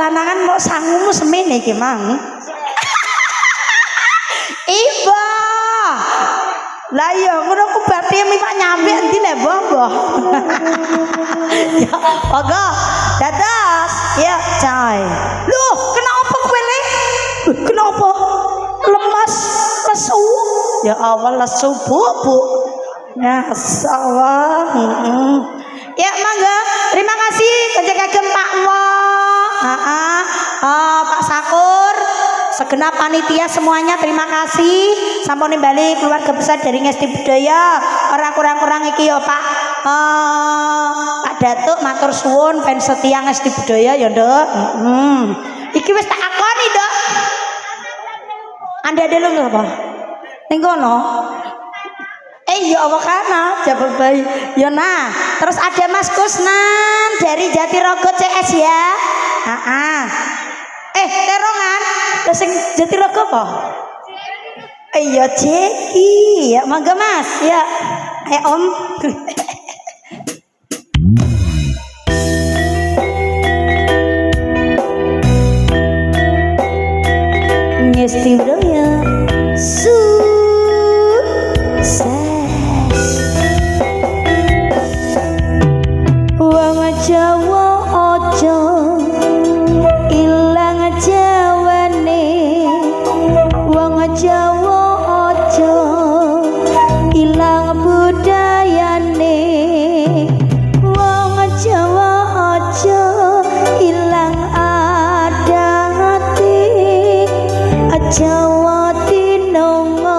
lanangan kok sangumu semene iki mang. Iba. Lah iya ngono ku bathi mipak nyampe endi le mbah. Ya, monggo. Dados, ya coy. Loh, kenapa kowe le? Kenapa? Lemas, lesu. Ya Allah lesu, Bu. Ya Allah. Ya mangga, terima kasih kanjeng kagem Pak Wo. Pak Sakur, segenap panitia semuanya terima kasih. Sampun nimbali keluarga besar dari Ngesti Budaya. Ora kurang-kurang iki ya Pak. Pak Datuk matur suwun fans setia Ngesti Budaya ya, Nduk. Iki wis tak akoni, Nduk. Anda dulu apa? Ning kono. Ya Allah kana jawab bayi. Ya nah, terus ada Mas Kusnan dari Jatirogo CS ya. Terongan. Terus sing Jatirogo apa? Iya Jeki. Ya mangga Mas. Ya. Om. Ngesti Budaya. Jawa ojo ilang jawane, wong Jawa ojo ilang budayane, wong Jawa ojo ilang adate, Jawa tinongo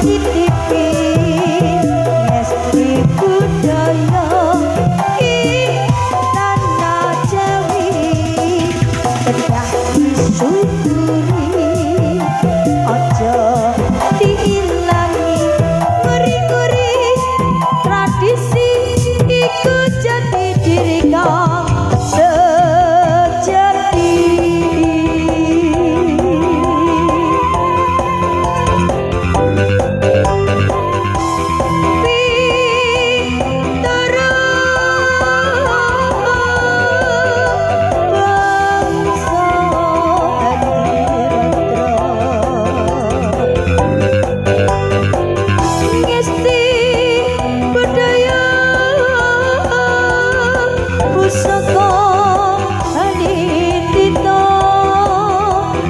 titipi ngesti budaya ing tanah Jawi kedah disyukuri aja diilangi ngeri-ngeri tradisi iku jati diri kang sejati Bintara bangsa Adiratna ngesti budaya pusaka aditita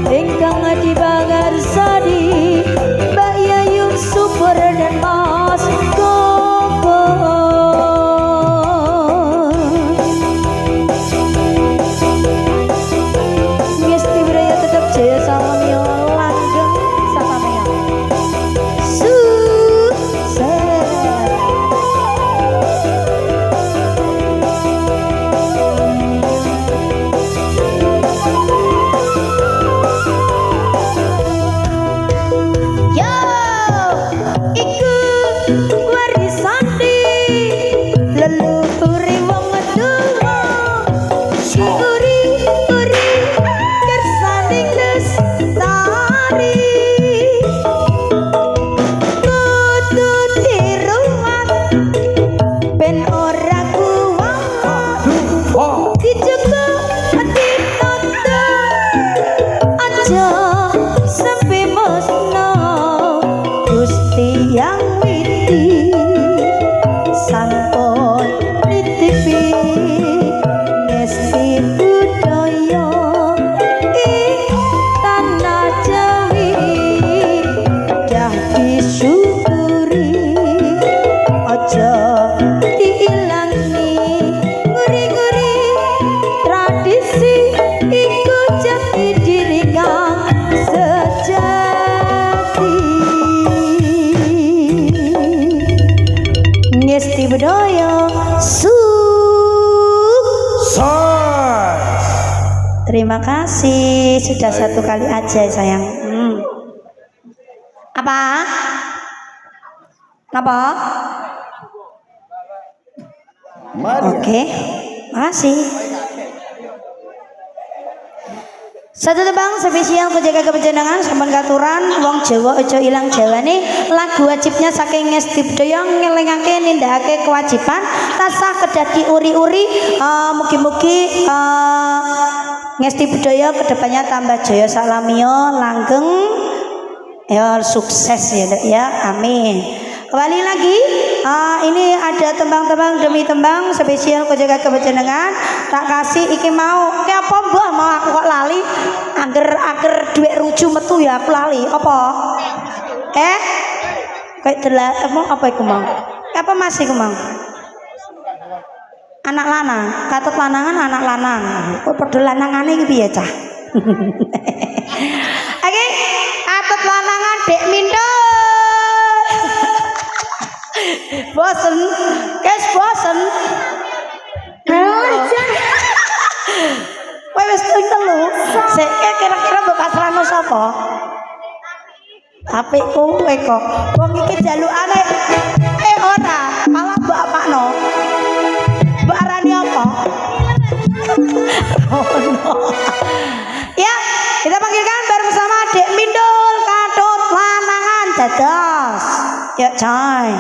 ingkang dibangarsani Mbak Yayu Subur dan Mas Koko ngesti budaya tetap jaya salamya langgeng sasamya sukses Yo, iku warisane leluhure wong tuwa. Uri-uri kersaning lestari. Kudu dirumat ben ora kuwat. Dijaga ditata aja sampai musna Gusti yang witi sampun nitipi ngesti budaya ing tanah Jawi dah disyukuri aja diilangi nguri-nguri tradisi iku jati diri kang sejati ngesti budaya Sukses. terima kasih sudah satu kali aja sayang apa apa oke makasih satu tebang spesial kejaga kebencanaan sampun katuran wong Jawa aja ilang jawane lagu wajibnya saking ngesti budaya ngelingake nindakake kewajiban tasah kedadi uri-uri mugi-mugi ngesti budaya kedepannya tambah jaya salamia langgeng ya sukses ya Dek ya amin kembali lagi ini ada tembang-tembang demi tembang spesial kejaga kebencanaan tak kasih iki mau ke apa mbah mau aku kok lali agar duit ruju metu ya aku lali apa kayak delak apa iku mau apa masih iku mau anak lanang katut lanangan anak lanang kok padha lanangane iki piye cah oke katut lanangan Dek Mindo bosen guys bosen kowe wis telu sik kira-kira mbok pasrahno sapa apik kowe kok wong iki jalukane ora malah mbok apakno mbok arani apa oh no ya kita panggilkan bersama Dek Mindul Katut Lanangan dados ya coy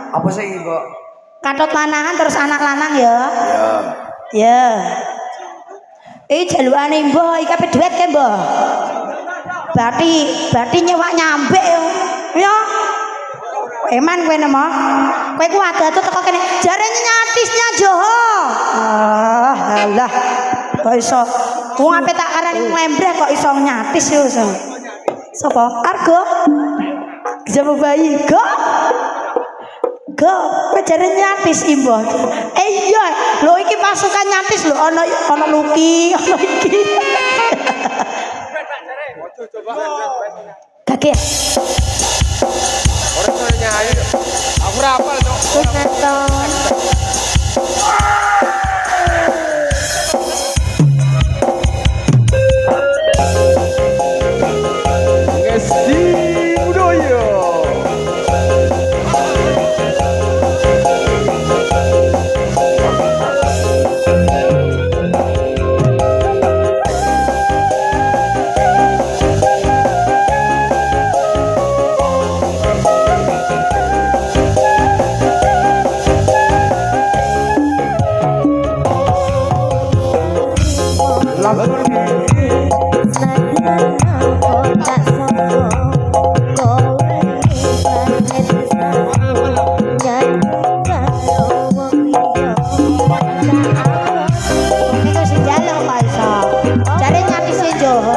Apa sih Mbok? Katut lanangan terus anak lanang ya. Ya. Jalukane mbah iki ape duit ke mbah? Berarti nyewak nyambe yo. Ya. Eman kowe nemo. Kowe ku ada-ada teko kene. Jarene nyatisnya Joho. Alah. Kok iso wong ape tak arani nglembreh kok iso nyatis yo. Sapa? Argo. Jamu bayi kok. Kowe jare nyatis imbah. Iya, lho iki pasukan nyatis lho ana Luki, ana iki. Kaget. Kunaton. Ngesti budaya. Iku sing njaluk kok iso. Jare nyanyi sing Joho.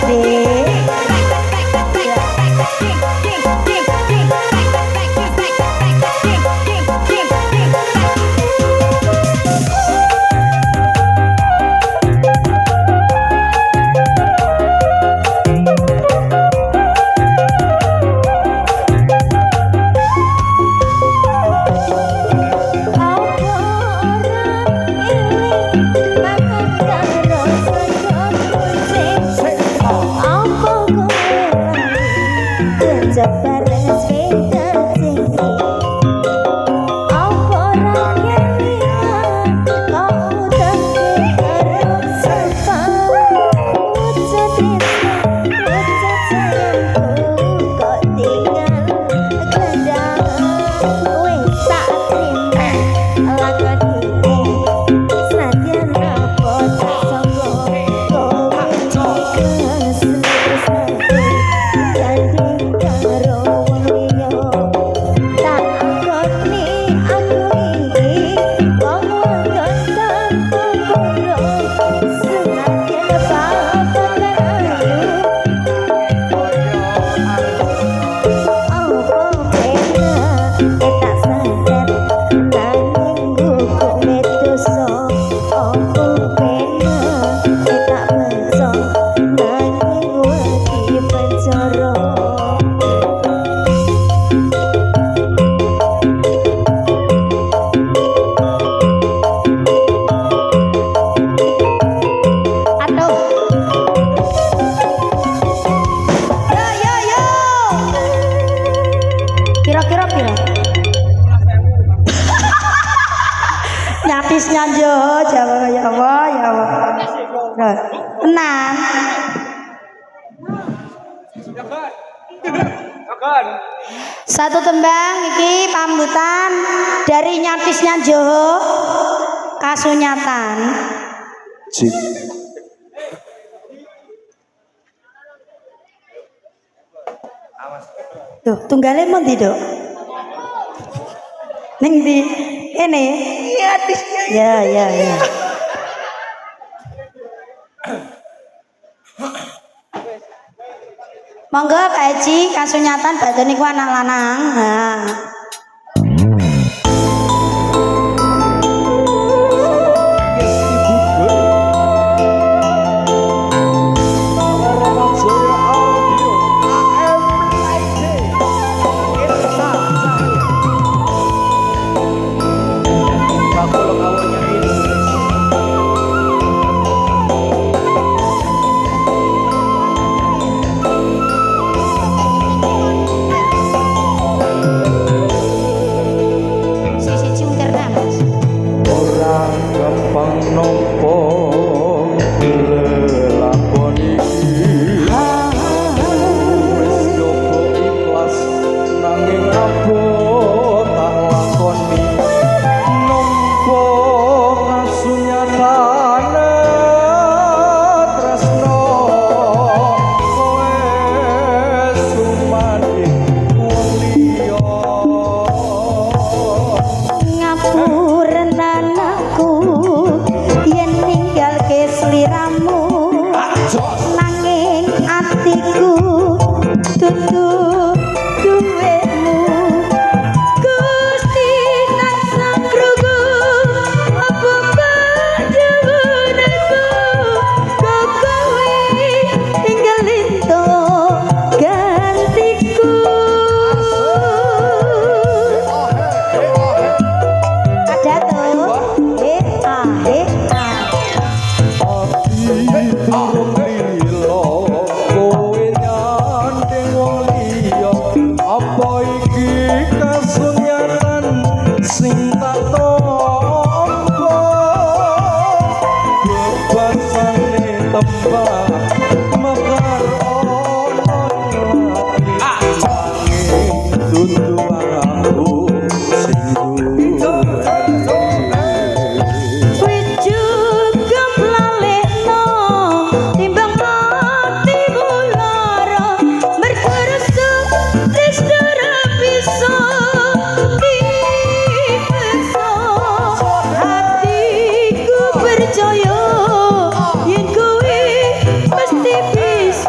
Dik. Nyapisnya Jawa, Jawa, Jawa, Jawa. Tenang. Satu tembang iki pambutan dari nyapisnya Jawa Kasunyatan. Cik. Tuh, tunggale mon ndi, Dok? Ning ndi? Kene. Iya, disnya. Ya, ya, ya. Monggo Pak Haji Kasunyatan badhe niku anak lanang. Nah. Percaya yen kowe mesti bisa.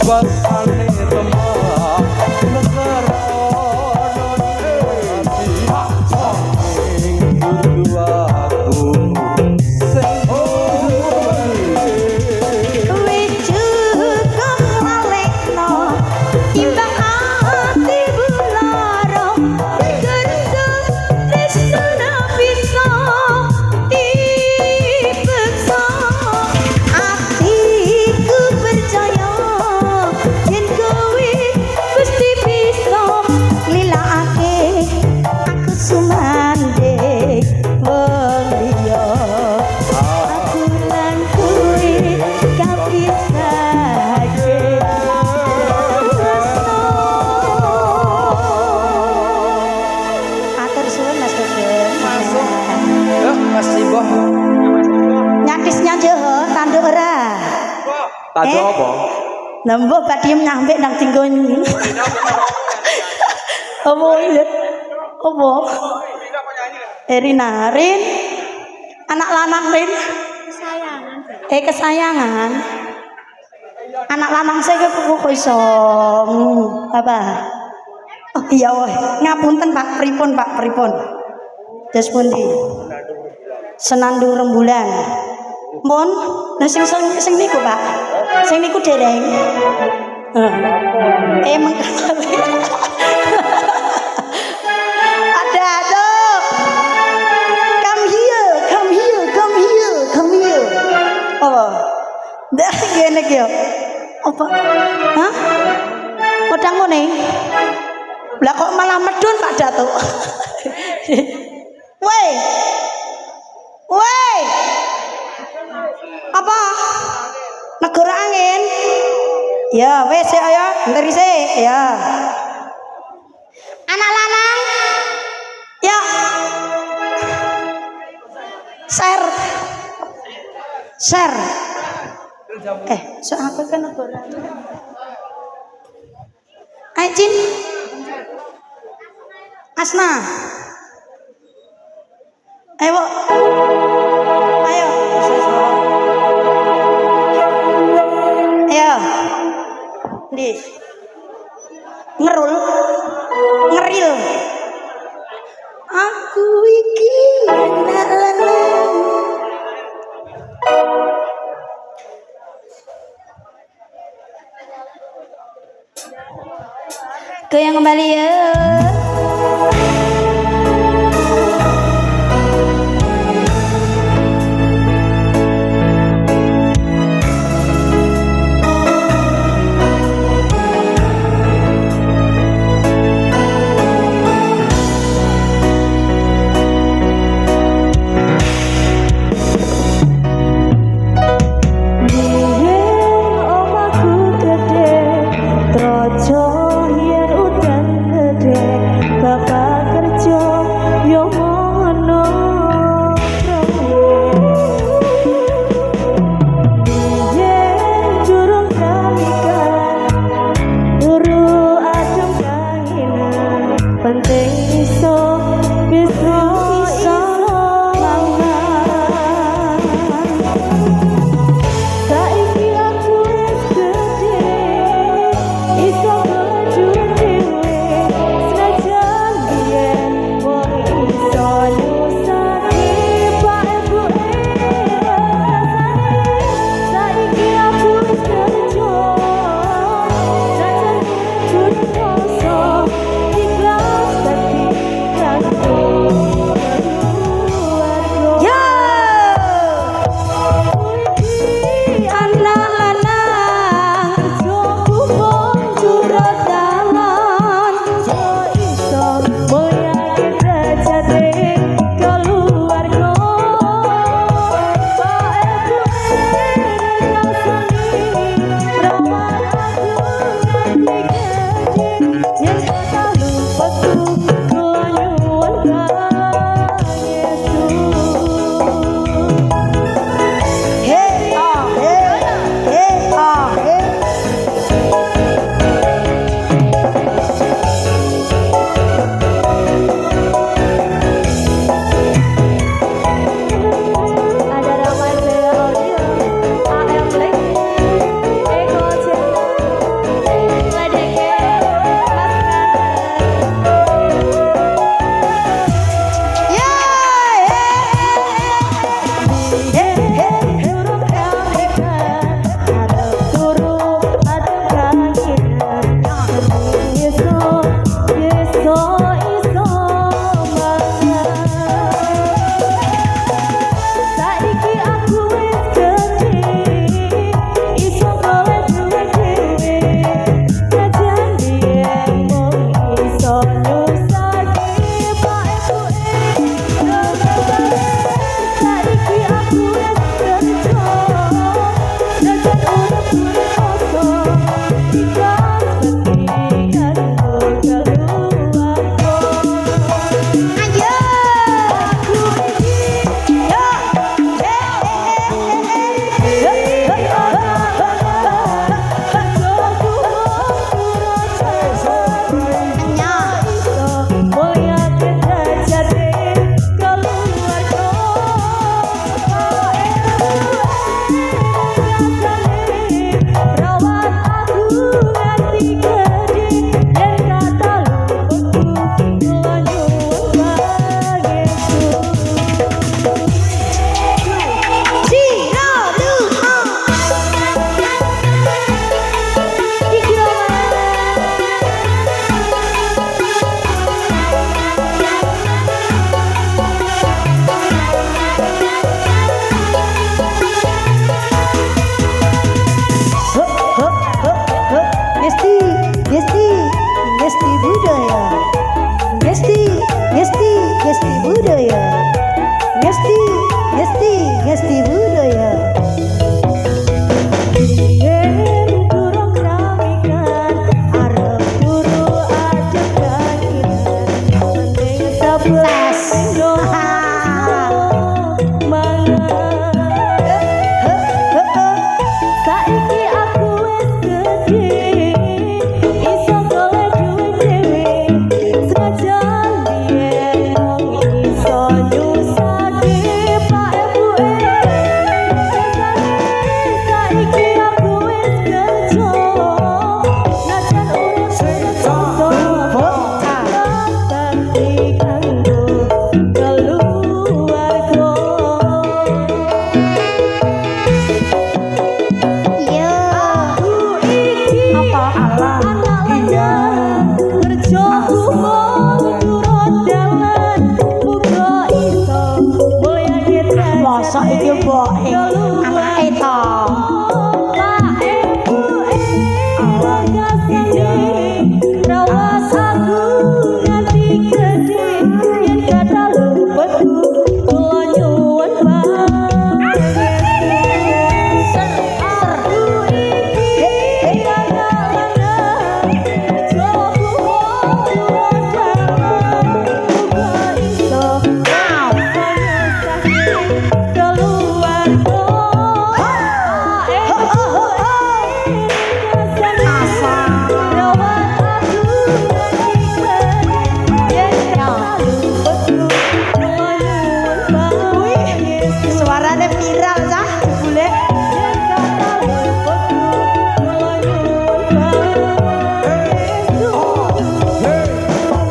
bakane temah negara ing kudu aku sing tanda apa? Nembok Pak diem nyampe nang tinggon. Apa ini? Apa? Erina, Rin. Anak lanang Rin. Kesayangan. Kesayangan. Anak lanang saya kok iso apa? Oh iya weh, ngapunten Pak pripun Pak pripun. Dos pundi? Senandung rembulan. Mon, nah sing niku Pak. Sing niku dereng. Mengkali. Ada tuh. Come here, come here, come here, come here. Oh. Dah gene iki yo. Apa? Hah? Podang ngene. Lah kok malah medun Pak Datuk. Woi. Woi. Apa? Negara angin. Ya, wes ya ayo, nderi sik ya. Anak lanang. Ya. Share. Share. So aku kan negara. Ayo Cin. Asna. Ayo. Ayo. Ayo. Di. Ngerul. Ngeril. Aku iki anak lanang. Goyang kembali ya. Trojo yen udan gede saiki aku wis gedhe iso golek duit dhewe senajan biyen wong iso nyusake pak ebuke saiki aku wis kerja najan urip sedoso bakti kanggo keluarga. Yo apa anak lanang kerja turut dalan muga iso mulyane derajat masa iki boke anake to Pak ebuke kasane rawat aku nganti gedhe yen kata luputku kula nyuwun banget aku iki kadang-kadang jogo turun jalan muga iso nyusahke keluarga suarane viral cah jebule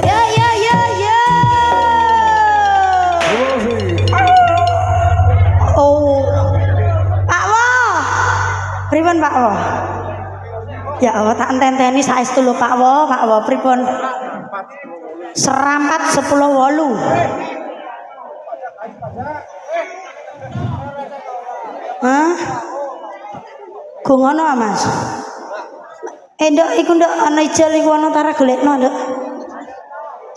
ya ya ya ya oh Pak Wo pripun Pak Wo ya Allah tak enteni saestu lho Pak Wo pripun serampat 10.8 Hah? Go ngono Mas. Nduk iku nduk ana ijol iku ana tara golekno nduk.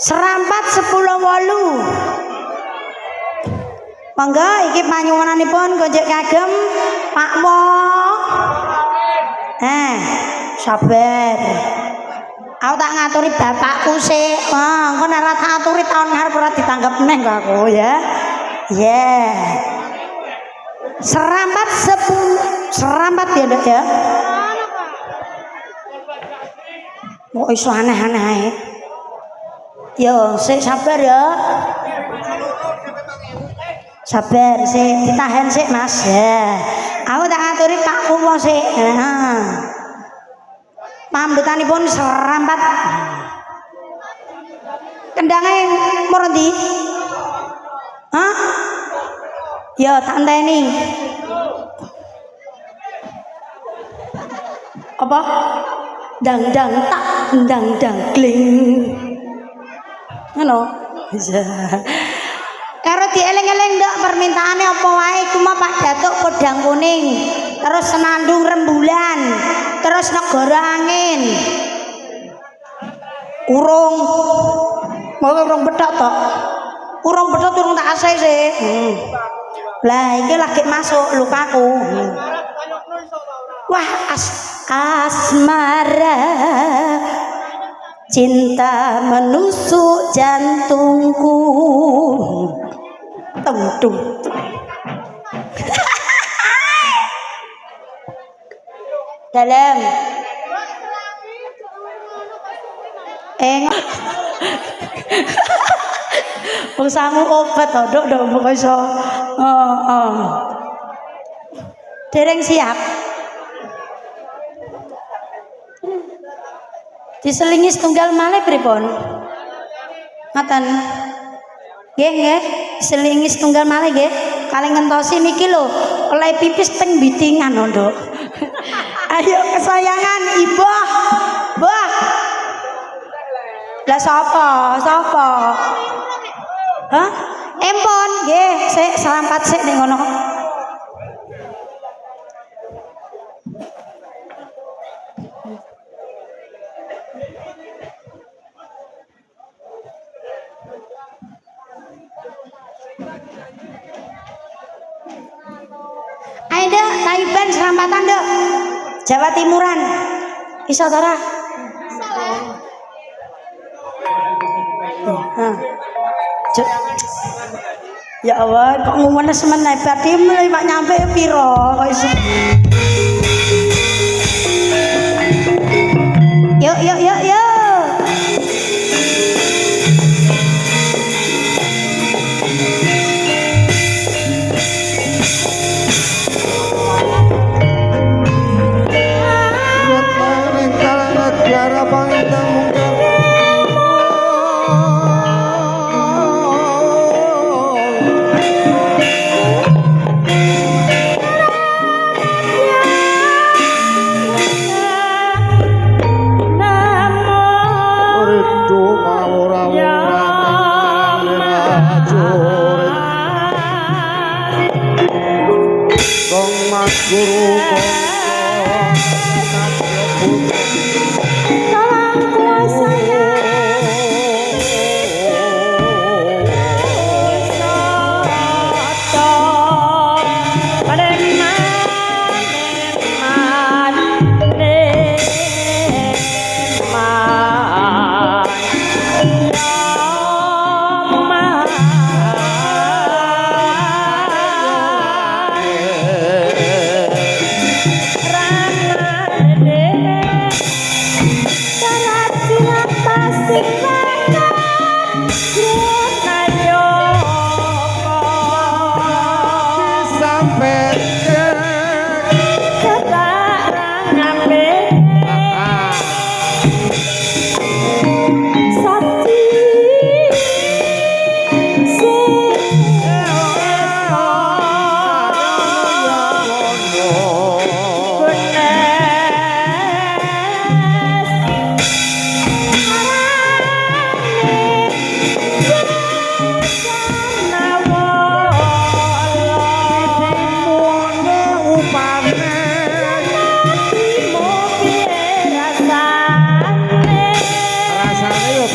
Serampat 10.8. Monggo iki panyuwunanipun konjek kagem Pak Mo. Sabar. Aku tak ngaturi bapakku sik. Engko nek ora tak aturi taun ngarep ora ditanggep neh kok aku ya. Serampat ya Nduk ya. Kok iso aneh-aneh ae. Yo, sik sabar ya. Sabar sik, ditahan sik Mas. Ya. Aku tak ngaturi Pak Kuwo sik. Pambetanipun serampat. Kendange mur ndi? Hah? Ya tak enteni. Apa? Dang tak dang gling. Ngono. Iya. Karo dieling-eling nduk permintaane apa wae iku mah Pak Datuk kodang kuning. Terus senandung rembulan. Terus negara angin. Urung. Mau urung betok tok. Urung betok urung tak asih sih. Lah iki lagi masuk lukaku. Wah asmara cinta menusuk jantungku. Tung. Dalam usahamu obat nduk mbok iso. Dereng siap. Diselingi setunggal malih pripun? Ngoten. Nggih, diselingi setunggal malih nggih. Kalih ngentosi niki lho, oleh pipis teng bitingan nduk. Ayo kesayangan Ibu. Mbah. Lah sapa? Hah? Empon nggih, sik serampat sik ning ngono. Ayo Taiban serampatan dok. Jawa Timuran. Iso tara? Ya Allah, kok ngomongnya semen hebat, dia mulai pak nyampe piro, kok iso. guru tolong kuasanya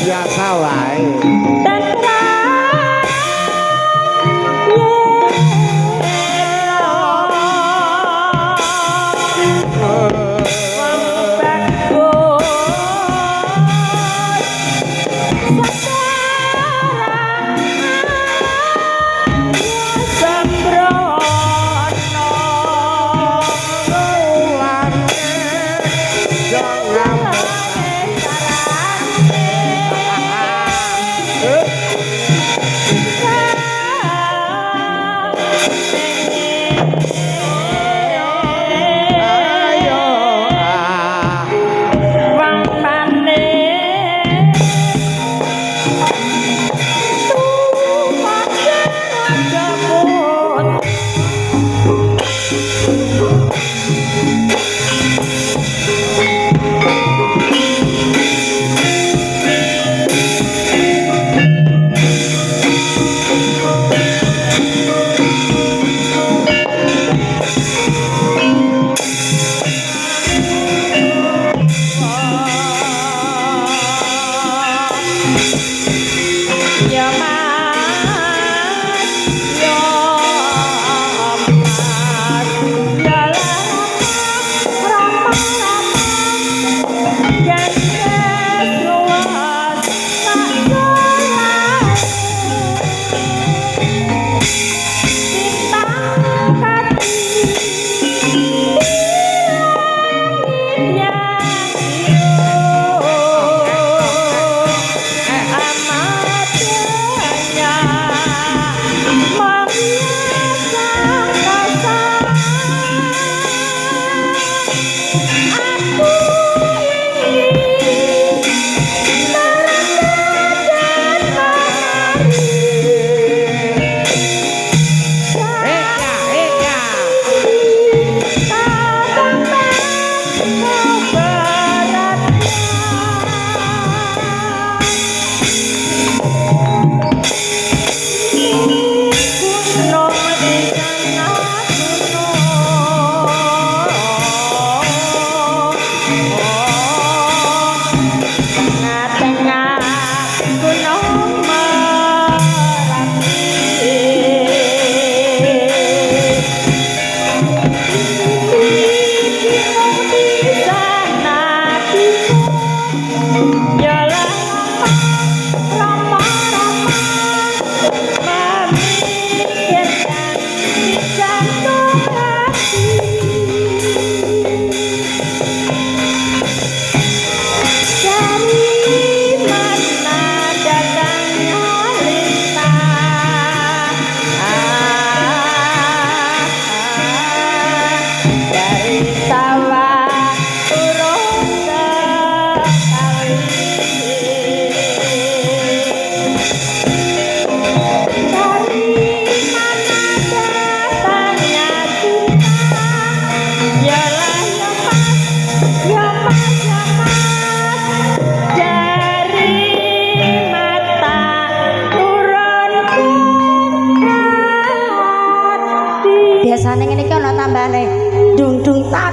biasa wae.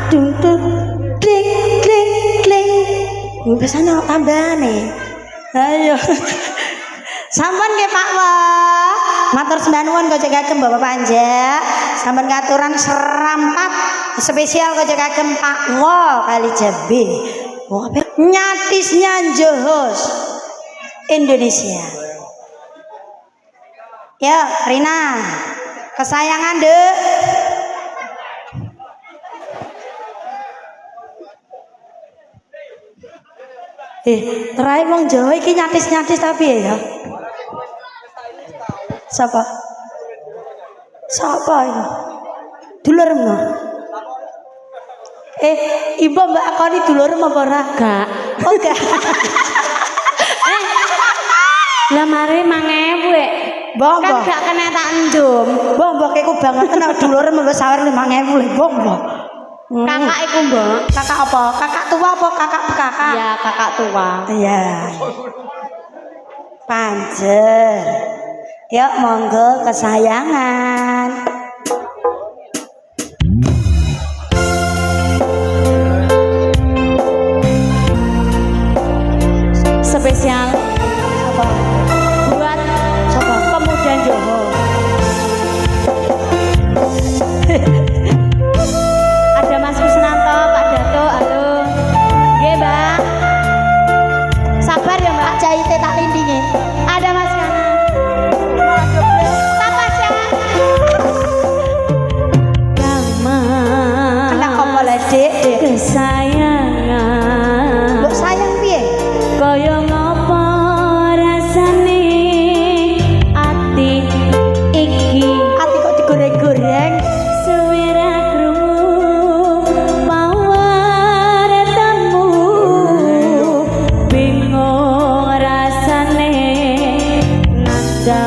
Adung dung kling kling kling. Wis ana tambahane. Ayo. Sampun nggih Pak Wah. Matur sembah nuwun kojok kagem Bapak Panjak. Sampun katuran serampat spesial kojok kagem Pak Wah kali Jambi. Nyatisnya Johos Indonesia. Ya, Rina. Kesayangan Dek. Terakhir wong Jawa iki nyatis-nyatis tapi ya. Siapa? Siapa ini? Dulurmu. Ibu Mbak Akoni dulurmu apa ora? Gak. Oh gak. Lah mari 5.000 Mbok kan gak kena tak endum. Mbok iku banget kena dulurmu wis sawer 5.000 lho, Mbok. Kakak iku, Mbok. Kakak apa? Kakak tua apa kakak bekakak? Iya, kakak tua. Iya. Panjer. Yuk monggo kesayangan. Spesial Apa? buat Siapa? pemuda Joho. Ada Mas Kusnanto, Pak Dato, halo. Nggih, Mbak. Sabar ya, Mbak. Jahite tak lindingi. Ada Mas Kana. Tapasya. Kena kopo le, Dik, Dik. Kesayangan. Mbok sayang piye? Kaya ngapa rasane ati iki Ati kok digoreng-goreng. suwira krungu pawartamu bingung rasane nanda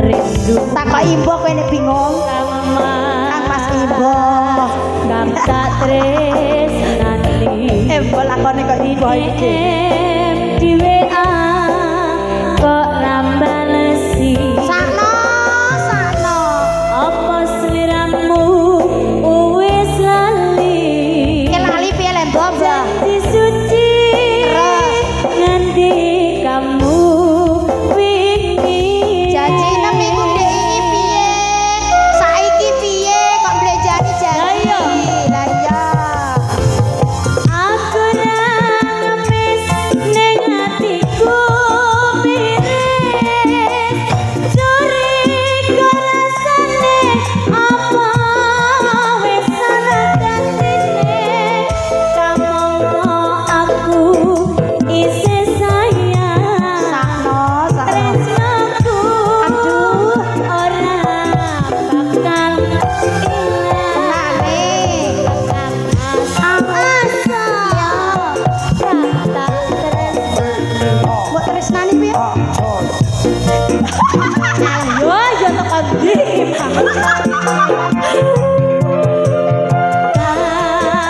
rindu Takok Imbo kowe nek bingung. Kang Mas Imbo. kang tak tresnani Mbok lakone kok Imbo iki. di WA kok rambalesi Sakno, sakno. apa seliramu wis lali Ki lali piye le, Mbok? janji suci Terus. nganti kamu wingi Janjine minggu ndek iki piye? Saiki piye kok mblejani janji? Lah iya. aku nangis ning atiku miris curiga rasane apa wis ana gantine kamangka aku isih sayang Sakno, sakno. tresnaku Aduh. ora bakal ilang Nane. Mbok tresnani piye? Ayo ya tekan ndi.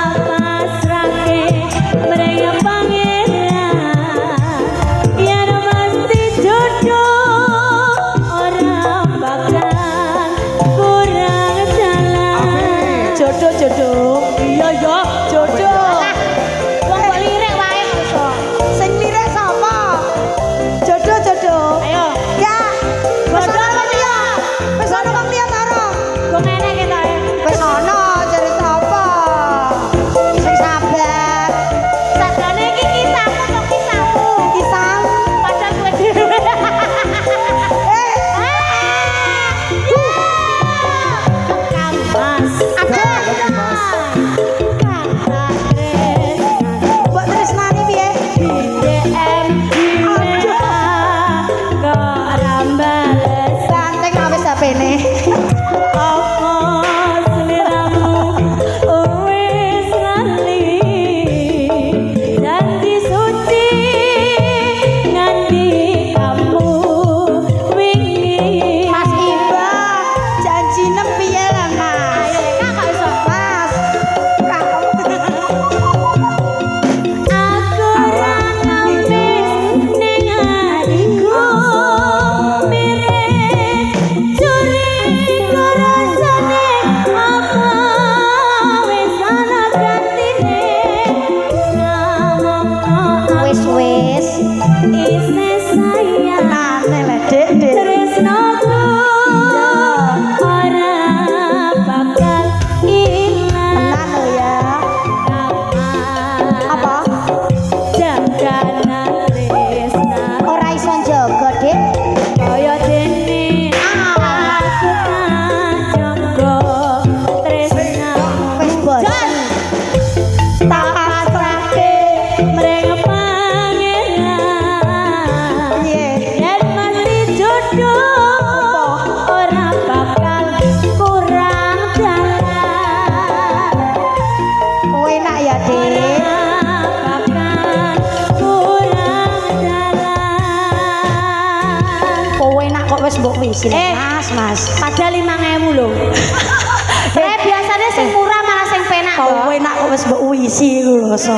Pasrahke mrene pangeran yen mesti jodoh ora bakal kurang jalan. Jodoh-jodoh. Iya ya, jodoh. Wong kok lirik wae masa. Sing lirik sapa? Jodoh-jodoh. Ayo, Ya. Wis Jodoh ana wong liya. Wis ana wong liya taro. go meneh ketoke. Wis ana jare sapa? Sing sabar. Sadane iki kisahku kok kisahmu. Kisah. Padahal kowe dhewe. Kampas. Ada. Dik. Kowe nak kok wis mbok wisi Mas. Padahal 5.000 lho. Biasanya sing murah malah sing penak kok. Kowe nak kok wis mbok wisi iku lho so.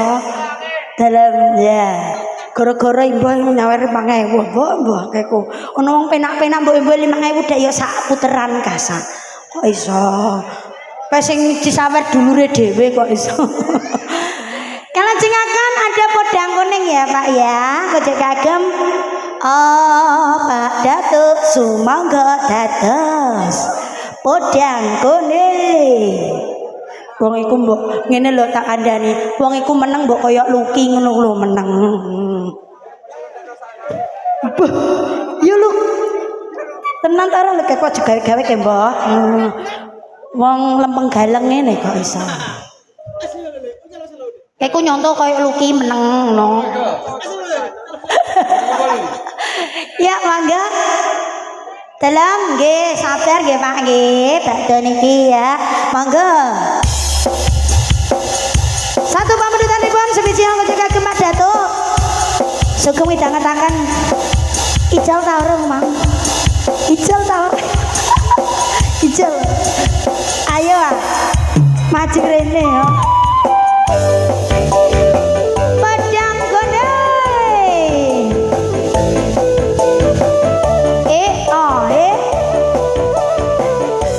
Dalam ya. Gara-gara ibu nyawer 5.000, mbok keku. Ono wong penak-penak mbok ibu 5.000 dak ya sak puteran kasan. Kok iso? Pas sing disawer dulure dhewe kok iso. Kalajengaken ada podang kuning ya, Pak ya. Kocek kagem. Oh, Pak Datuk sumangga dados podang kuning. Wong iku mbok ngene lho tak kandhani. Wong iku meneng mbok kaya Lucky ngono lho meneng. Beh, yo lu. Tenan ta ora lek kok gawe-gawe ke mbah. Wong lempeng galeng ngene kok iso. Iku nyonto kaya Lucky meneng no. Ya mangga. Dalam nggih sabar nggih Pak nggih bakdo niki ya. Monggo. Satu pamedhutanipun sebiji anggo kagem Pak Datuk. Sugeng midhangetaken ijal ta urung, Mang? Ijal ta urung? Ijal. Ayo ah. Maju rene yo. Padang kuning.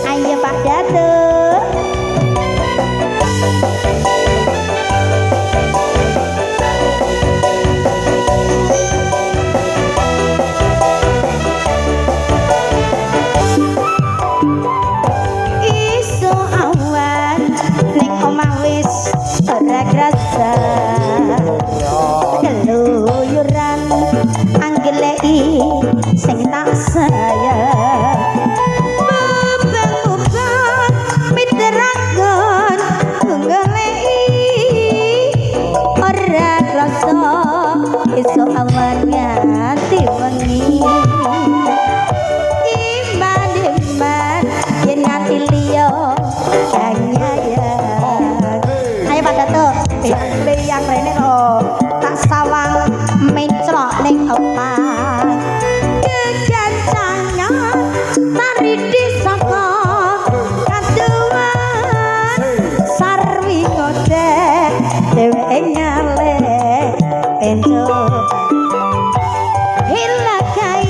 Ayo Pak Datuk. Iso awan ning omah wis ora krasa. Keluyuran anggeleki sing tak sayang. Esok awan nganti wengi iman yen nganti liya kanyayang. Ayo Pak Datuk yang rene kok tak sawang mencrok ning opah kegancangan tari disaka kaduan sarwi kodek dheweke nyale penco hilakai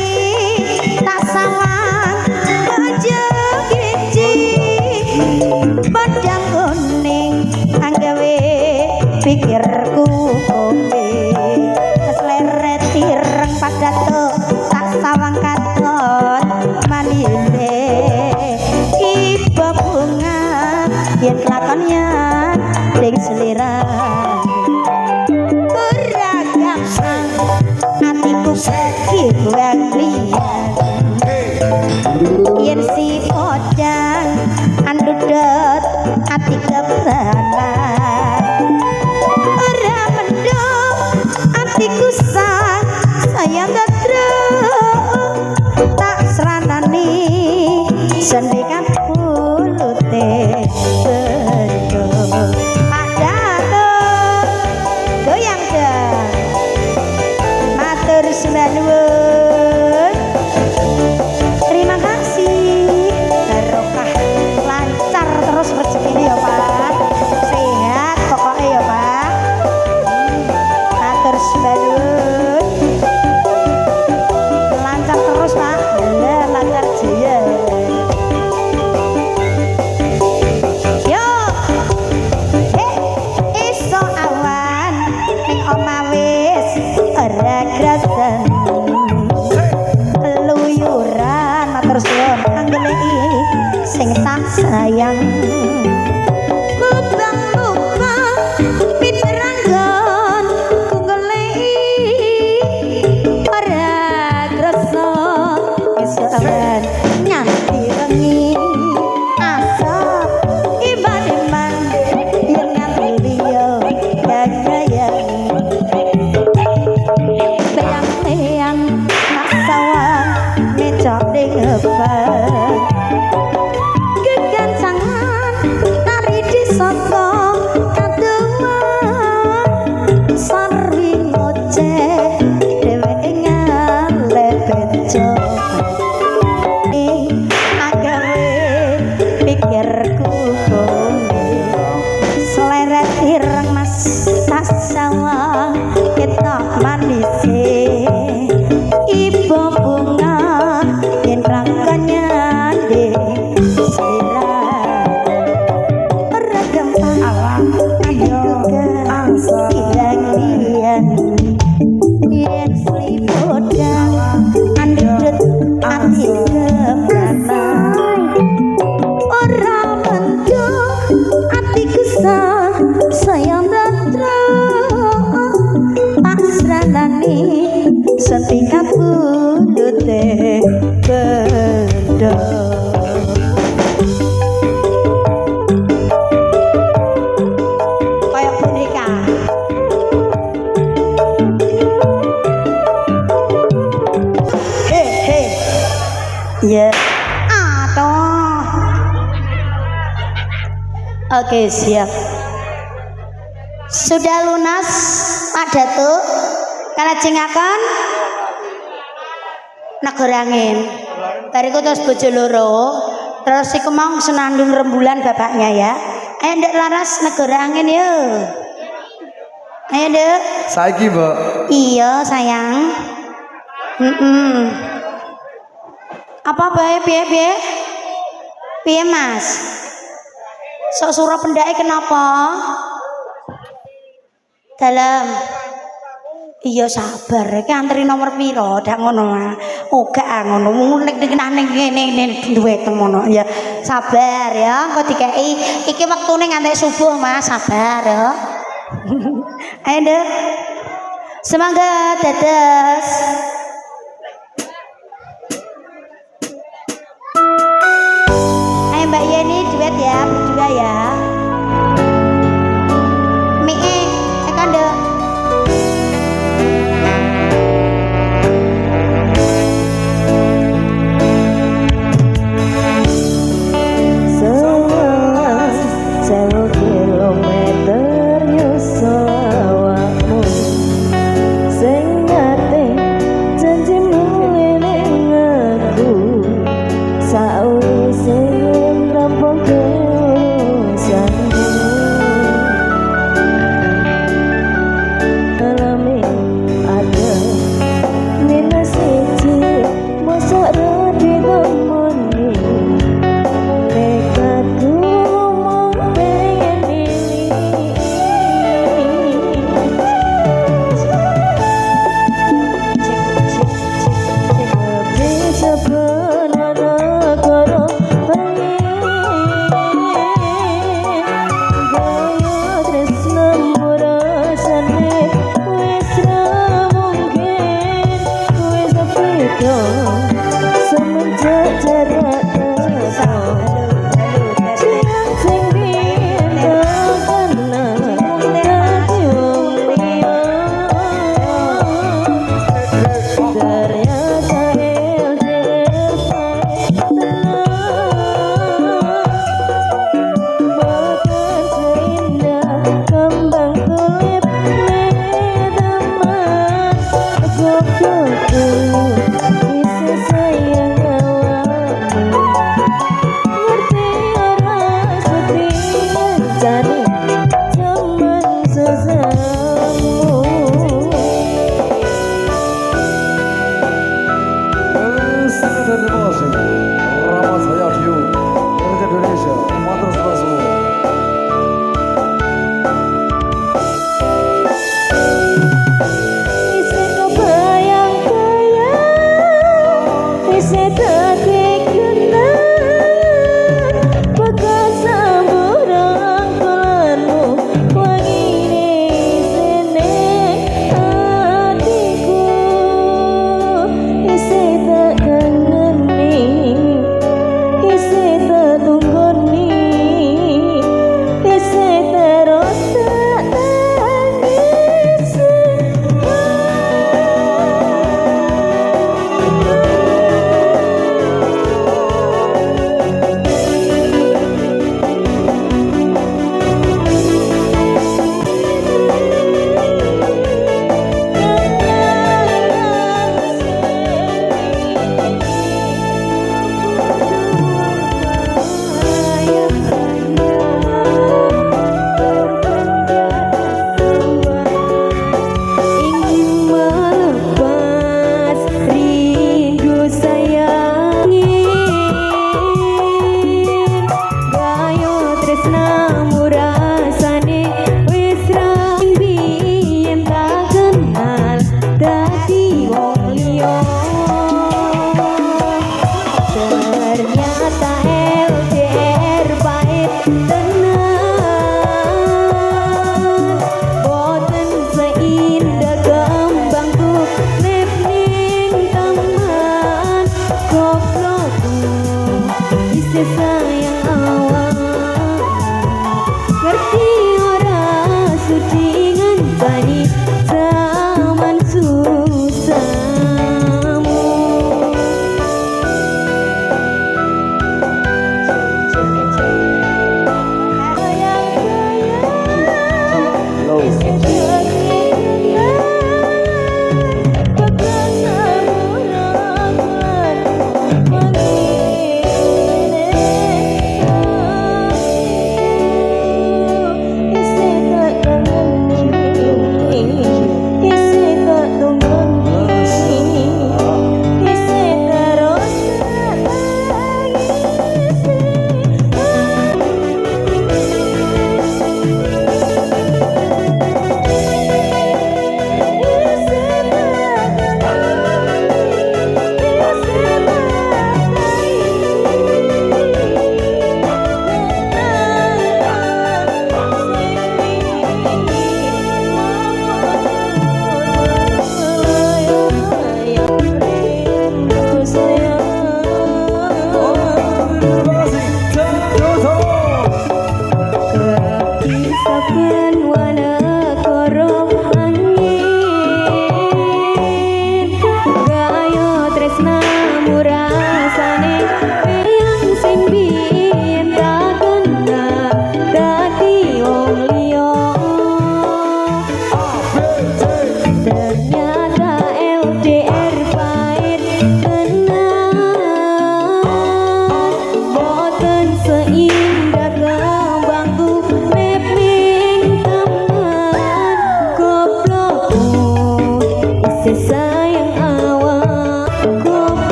tak sawang aja gici padang kuning anggawe pikirku kombe kesleret ireng Pak Datuk tak sawang katon manine iba bunga yen lakonnya ding selera hatiku hiburan liyan yen si podang andudot hati kebenaran ora mendung hatiku sayang dadro tak seranani sendekan pulute bedo Pak Datuk goyang dong. Matur suwun. Terima kasih. sayang datra tak sranani setiap bulute beda kayak boneka ya toh oke siap sudah lunas Pak Datuk kalajengaken negara angin bariku terus bojo loro terus iku mau senandung rembulan bapaknya ya ayo ndek laras negara angin yo ayo ndek Saiki, Mbak. iya sayang apa bae piye mas sok surah pendake kenapa dalam iya sabar iki antri nomor piro dak ngono mah oh gak ngono nek ning ngene duwe temono ya sabar ya engko dikeki iki wektune nganti subuh mas sabar ya ayo Nduk semangat dadas ayo Mbak Yeni duet ya berdua ya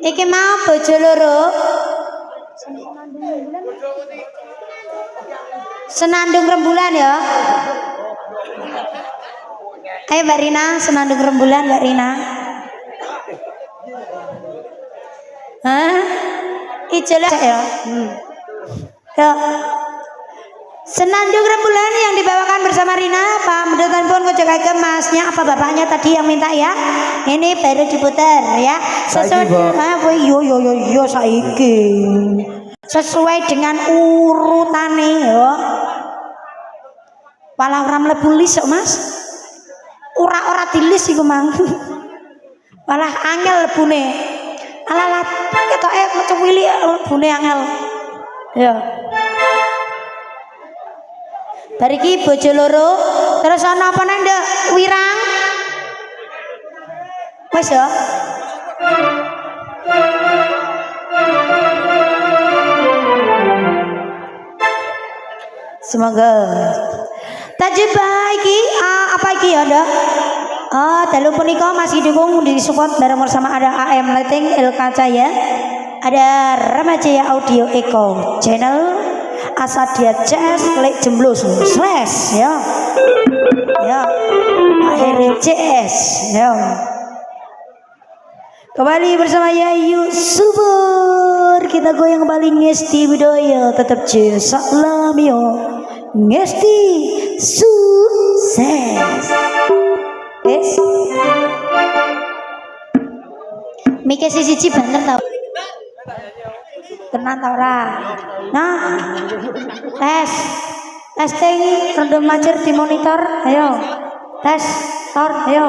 Iki mau bojo loro. Senandung rembulan ya. Ayo Mbak Rina, senandung rembulan Mbak Rina. Hah? Ijo lah ya. Ya. Senandung rembulan yang dibawakan bersama Rina, Pak Mendutan pun ngojek masnya apa bapaknya tadi yang minta ya? Ini baru diputar ya. Yo saiki. Sesuai dengan urutane ya. Walau ora mlebu lis kok Mas. Ora dilis iku mang. Malah angel lebune. Alalat ketoke mecuwili lebune angel. Ya. Bariki bojo loro, terus ana apa nang ndek wirang? Wis ya. Semoga tajibah iki apa iki ya Ndak? Dalu punika masih dukung disupport bareng bersama ada AM Lighting LKCaya, ada Ramajaya Audio Eco Channel, Asadia CS Lek Jemblos Slash ya. Ya. Akhirnya CS ya. Kembali bersama Yayu Subur, kita goyang kembali Ngesti Widoyo, tetap salam yo Ngesti sukses. Yes. Mike siji bener tau. Tenan tau ora? Nah. Testing random majer di monitor. Ayo. Tes, store, ayo.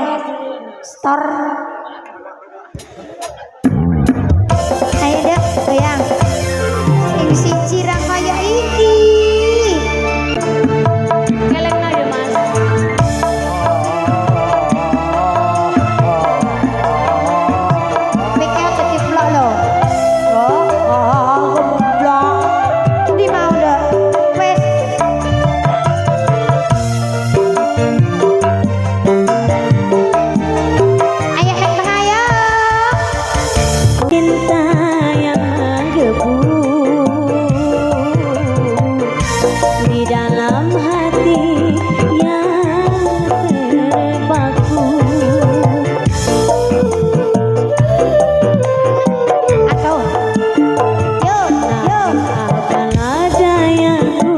Store. Ayo dek, goyang. Sing siji ra kaya iki. Kelengna ya Mas. Mike dadi vlog lho. Vlog. Di mau dek. Wes. Ayo nek tengah ya. Cinta yang menggebu di dalam hati yang terpaku. Atau. Yo. Adalah dayaku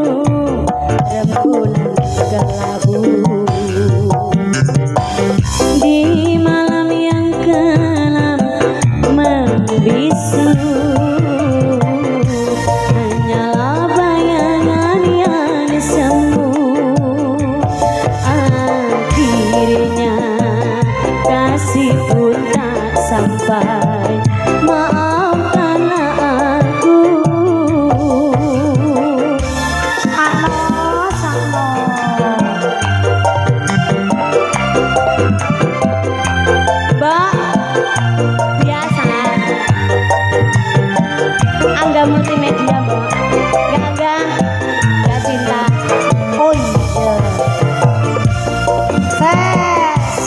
rembulan kelabu di malam yang kelam membisu. Hanyalah bayangan yang semu. Akhirnya kasih pun tak sampai. Maafkanlah aku. Sano. Mbak, biasa. Angga multimedia, Mbak. Gak cinta. Oh iya. Ses.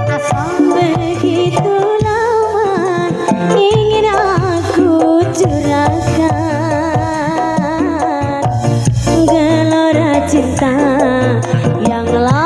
Asal Begitu lama ingin aku curahkan gelora cinta yang lama.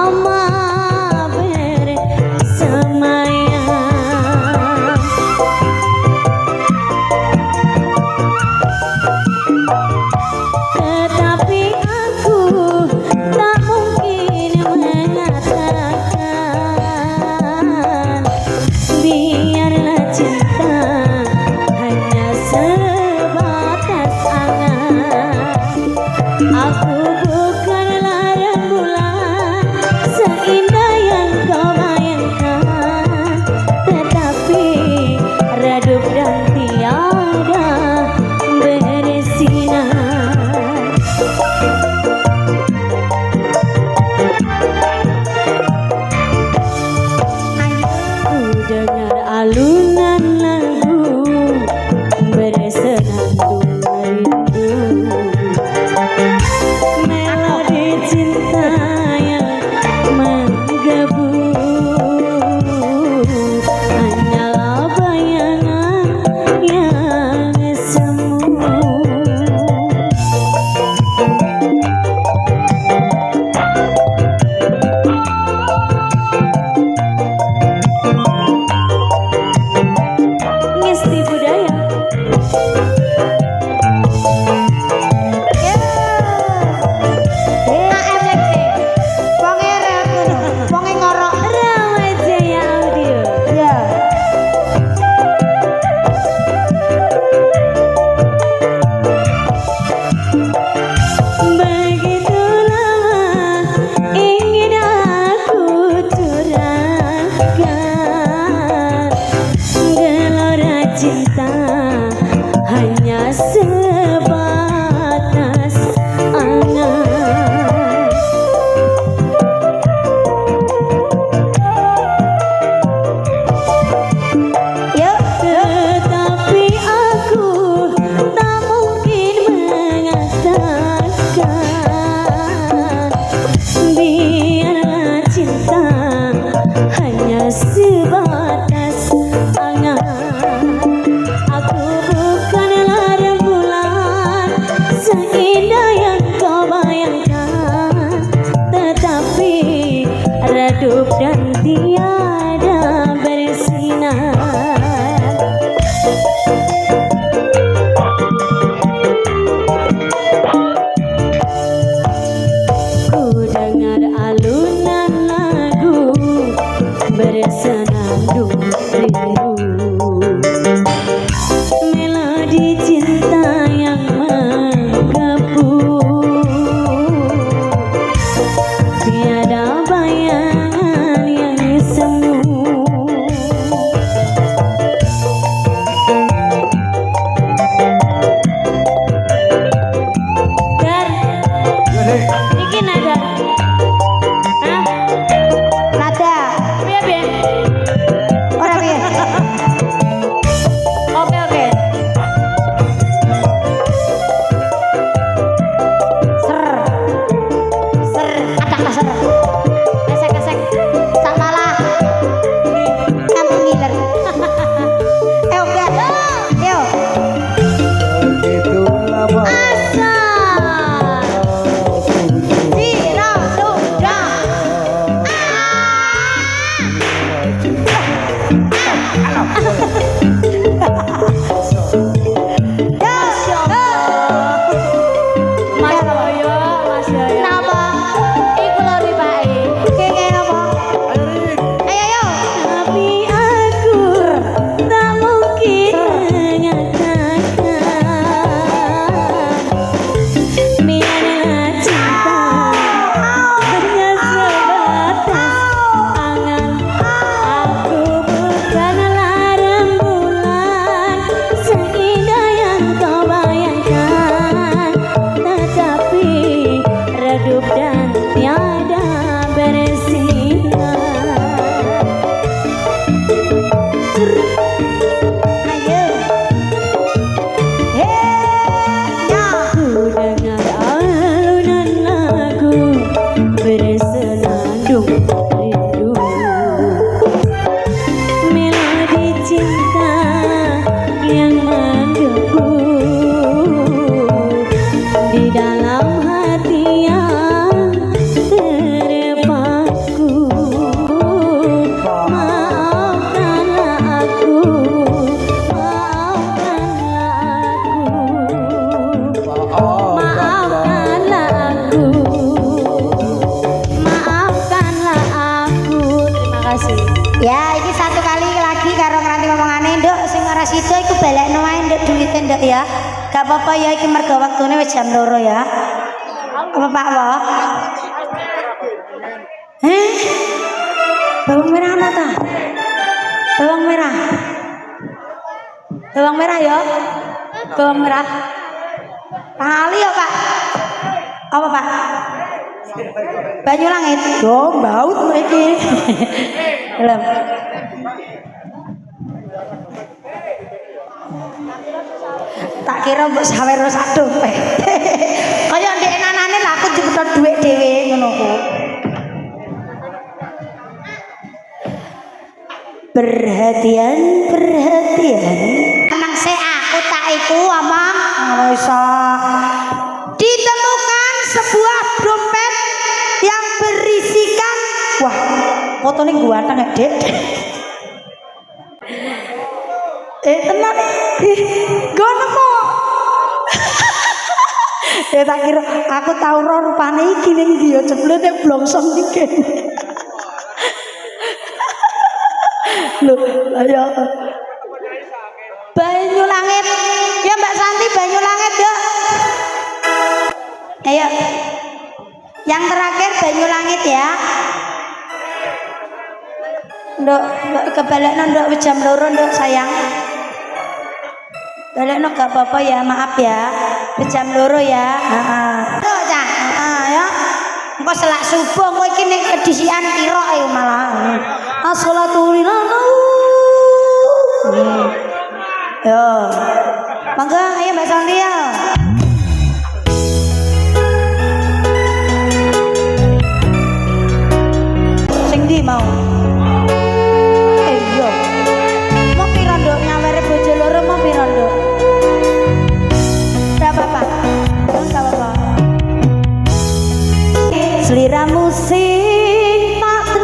redup dan tiada bersinar. Ku dengar alunan lagu bersenandung rindu, melodi cinta yang menggebu, tiada bayangan yang semu. Dar, iki nada. Hah? Nada. Piye, piye? Ora piye? Oke, oke. Ser. Ser, ada ser. Kesek, kesek. Tak malah. Kamu ngiler. Oke. Yo. Begitu lama Asal. Dira sudah. Mas Yoyo, Mas Yoyo. Napa? Iku lho ribake. Kenge apa? Ayo yo. Tapi aku tak mungkin menyatakan biarlah cinta hanya sebatas angan. Aku bukanlah rembulan seindah yang kau bayangkan, tetapi redup dan tiada bersinar. Ayo. Ya. Ku dengar alunan lagu bersenandung rindu, melodi cinta yang menggebu di dalam hati yang terpaku. Maafkanlah aku, maafkanlah aku, maafkanlah aku, maafkanlah aku. Terima kasih. Ya, ini satu kali lagi karo nganti ngomongane nduk sing ora sida iku balekno wae nduk duwite nduk ya. Gak apa-apa ya iki mergo waktune wis jam 2 ya. Apa Pak Wo? Bawang merah ana ta? Bawang merah. Bawang merah ya. Bawang merah. Kali ya, Pak. Apa, Pak? Banyu langit. Yo, baut mriki. Belum. Tak kira mbok sawer sak dompet. Kaya ndek enanane lah aku jupuk dhuwit dhewe ngono ku. Perhatian, perhatian. Nang se aku tak iku omong ora iso. Ditemukan sebuah dompet yang berisikan wah, fotone guanteng ya, Dek. Tenan gue nemu. Tak kira aku tahu rupane iki ning ndi ya jeblete blongsong iki. Loh, ayo. Banyu langit. Ya Mbak Santi, banyu langit, Dok. Ayo. Yang terakhir banyu langit ya. Nduk, kebalekno nduk wis jam 2 nduk sayang. Balekno gak apa-apa ya, maaf ya. Wis jam 2 ya. Heeh. Nduk, Cak. Heeh ya. Engko selak subuh engko iki ning kedisian kirok e malah. As-salatu lillahi. Yo. Mangga ayo Mbak Santi ya. Sing ndi mau? Iya. Mau piro nduk nyawere bojo loro mau piro nduk? Enggak apa-apa. Enggak apa-apa. Seliramu sing tak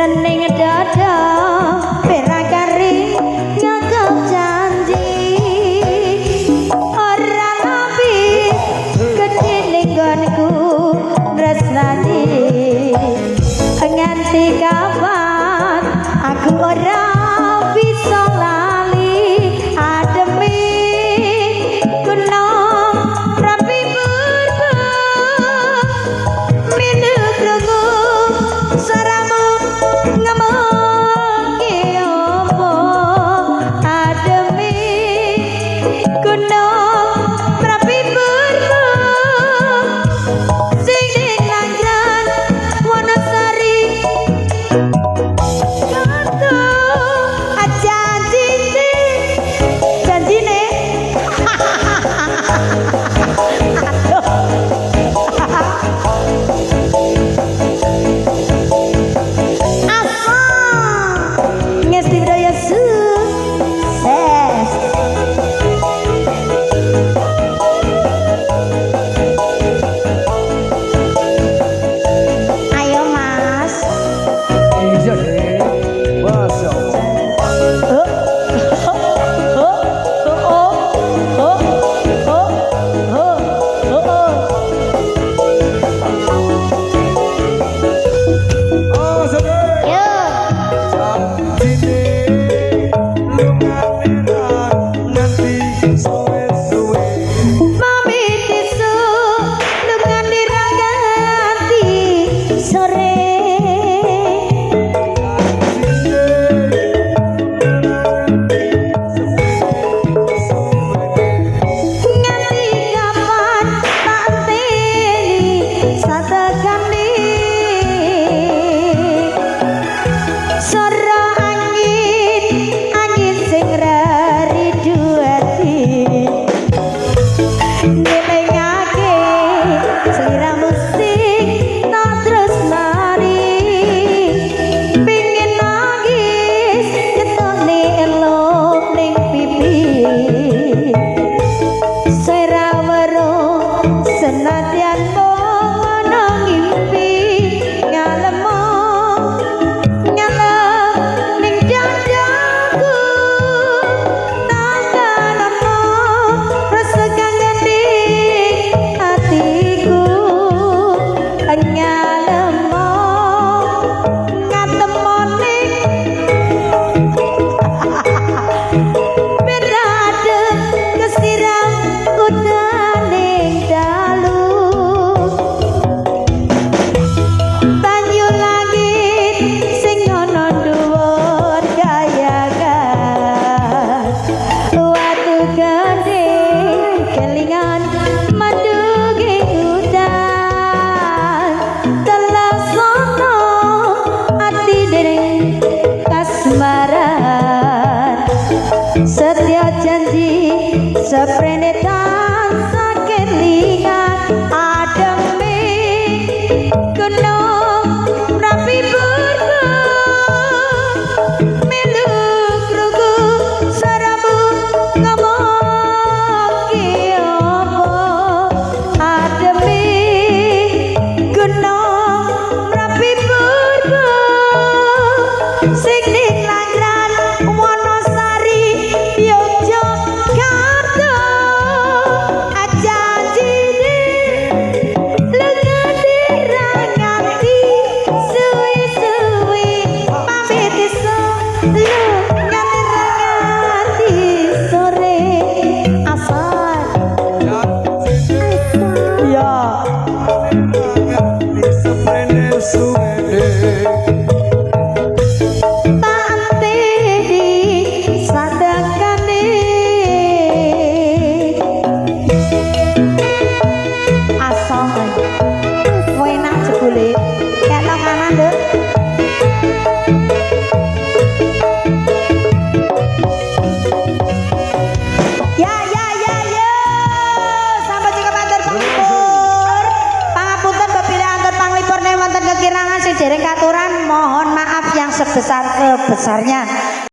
jroning dada perakari nyakap janji ora nabi gedhe ninggonku tresnani nganti kapan aku ora bisa lali ademi gunung rapi purba minuk lungu saramu ngemong apa ademi gunung rapi purba sing ning langgan Wonosari kanto janjine Ngesti Budaya sukses. Ayo Mas. Iya deh. Masya Allah. Oh, sedih. Janjine lunga merah nanti suwe-suwe. Mami tisu lungan dirangganti sore nganti kapan tak enteni satekani sora angin sing raridu ati ngelingake selera musik tak tresnani pingin nangis ketone elok ning pipi sera weruh senadyan mung ana ngimpi ngalemo ngalem ning dadaku nanganono rasa kangen di hatiku ngalemo ngatemone berada kesiram udaning dalu banyu langit sing ana dhuwur gayagan watu gede kelingan mandugi udan telesono ati dereng kasmaran setia janji seprene tansah kelingan ademi gunung rapi purba meluk rugu saramu ngomong apa ademi gunung rapi purba sing ning langgan Wonosari Yogyakarta janjine lunga dirangati suwi-suwi pamit iso lunga dirangati sore asar ya Seprene suwe. tak enteni sadakane asal enak jebule kena kanan deh ya sampai jika matur panglipur pangapunten bapila antur panglipur nek wonten kekirangan sing dereng katuran mohon maaf yang sebesar-besarnya